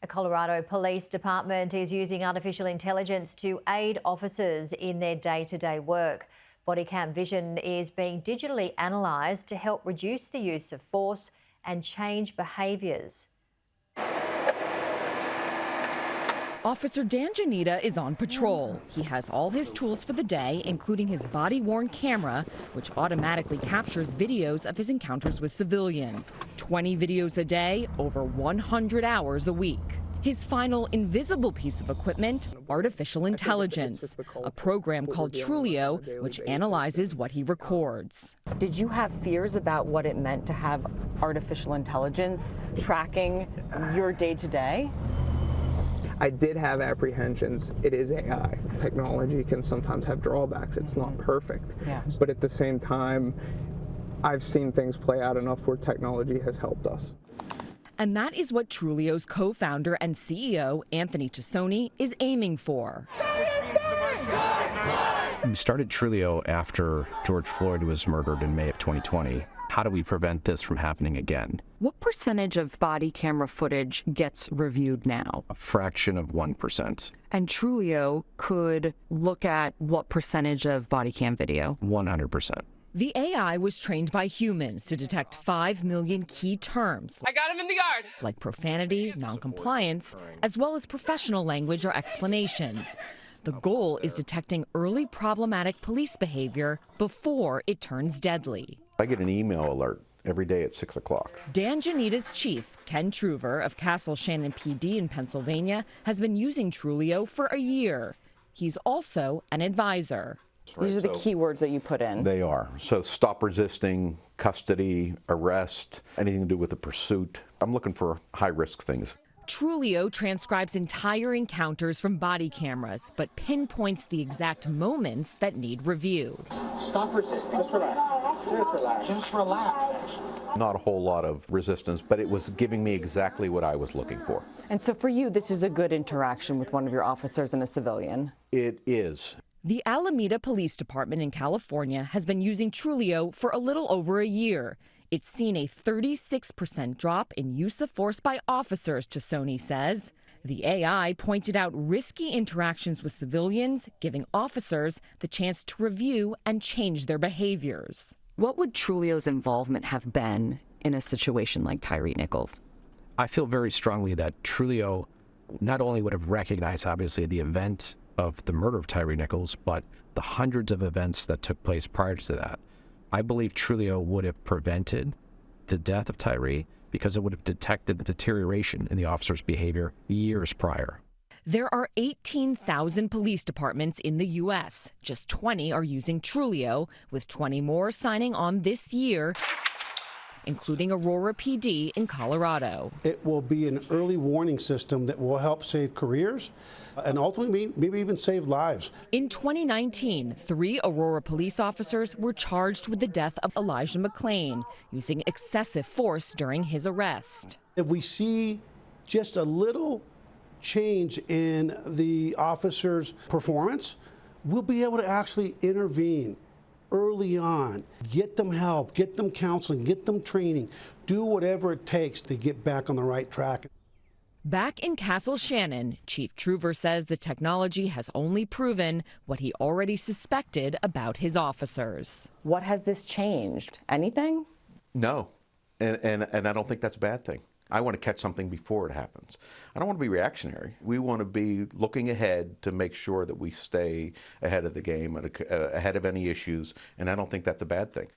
A Colorado Police Department is using artificial intelligence to aid officers in their day-to-day work. Body cam vision is being digitally analysed to help reduce the use of force and change behaviours. Officer Dan Janita is on patrol. He has all his tools for the day, including his body-worn camera, which automatically captures videos of his encounters with civilians. 20 videos a day, over 100 hours a week. His final invisible piece of equipment, artificial intelligence, a program called Trulio, which analyzes what he records. Did you have fears about what it meant to have artificial intelligence tracking your day-to-day? I did have apprehensions. It is AI. Technology can sometimes have drawbacks. It's not perfect. Yeah. But at the same time, I've seen things play out enough where technology has helped us. And that is what Trulio's co-founder and CEO, Anthony Tassoni, is aiming for. We started Trulio after George Floyd was murdered in May of 2020. How do we prevent this from happening again? What percentage of body camera footage gets reviewed now? A fraction of 1%. And Trulio could look at what percentage of body cam video? 100%. The AI was trained by humans to detect 5 million key terms. I got him in the yard. Like profanity, noncompliance, as well as professional language or explanations. The goal is detecting early problematic police behavior before it turns deadly. I get an email alert every day at 6 o'clock. Dan Janita's chief, Ken Truver of Castle Shannon PD in Pennsylvania, has been using Trulio for a year. He's also an advisor. These are the key words that you put in. They are. So stop resisting, custody, arrest, anything to do with the pursuit. I'm looking for high-risk things. Trulio transcribes entire encounters from body cameras, but pinpoints the exact moments that need review. Stop resisting. Just relax. Just relax. Just relax, actually. Not a whole lot of resistance, but it was giving me exactly what I was looking for. And so for you, this is a good interaction with one of your officers and a civilian? It is. The Alameda Police Department in California has been using Trulio for a little over a year. It's seen a 36% drop in use of force by officers, Tassoni says. The AI pointed out risky interactions with civilians, giving officers the chance to review and change their behaviors. What would Trulio's involvement have been in a situation like Tyre Nichols? I feel very strongly that Trulio not only would have recognized, obviously, the event of the murder of Tyre Nichols, but the hundreds of events that took place prior to that. I believe Trulio would have prevented the death of Tyre because it would have detected the deterioration in the officer's behavior years prior. There are 18,000 police departments in the U.S. Just 20 are using Trulio, with 20 more signing on this year, including Aurora PD in Colorado. It will be an early warning system that will help save careers and ultimately maybe even save lives. In 2019, 3 Aurora police officers were charged with the death of Elijah McClain, using excessive force during his arrest. If we see just a little change in the officer's performance, we'll be able to actually intervene early on, get them help, get them counseling, get them training, do whatever it takes to get back on the right track. Back in Castle Shannon, Chief Truver says the technology has only proven what he already suspected about his officers. What has this changed? Anything? No, and I don't think that's a bad thing. I want to catch something before it happens. I don't want to be reactionary. We want to be looking ahead to make sure that we stay ahead of the game, and ahead of any issues, and I don't think that's a bad thing.